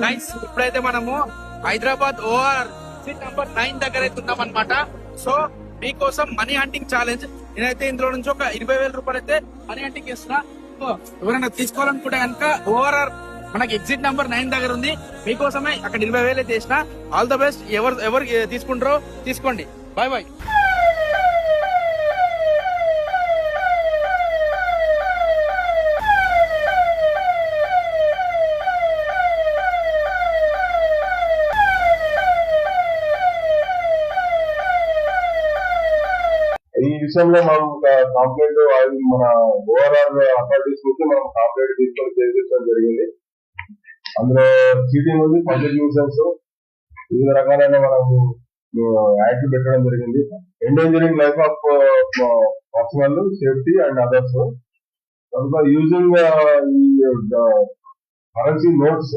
Guys ఇప్పుడైతే మనము Hyderabad OR seat number 9 దగ్గర అయితే ఉన్నాం అనమాట. సో మీకోసం మనీ హంటింగ్ ఛాలెంజ్. నేనైతే ఇందులో నుంచి ఒక 20,000 రూపాయలు అయితే మనీ హంటింగ్ చేస్తున్నా. సో ఎవరైనా తీసుకోవాలనుకుంటే కనుక ఓఆర్ఆర్ మనకి ఎగ్జిట్ నంబర్ 9 దగ్గర ఉంది. మీకోసమే అక్కడ 20,000 అయితే చేసిన. All the best. ఎవరు తీసుకుంటారో తీసుకోండి. Bye bye. ఈ విషయంలో మనం కంప్లైంట్ మన ఓవరాల్ అథారిటీస్ నుంచి మనం కంప్లైంట్ తీసుకొని చేయించడం జరిగింది. అందులో చీటింగ్ ఉంది, పబ్లిక్ న్యూసెన్స్, వివిధ రకాలైన మనం యాక్ట్ పెట్టడం జరిగింది. Endangering life of personal safety and others. Using ఈ కరెన్సీ నోట్స్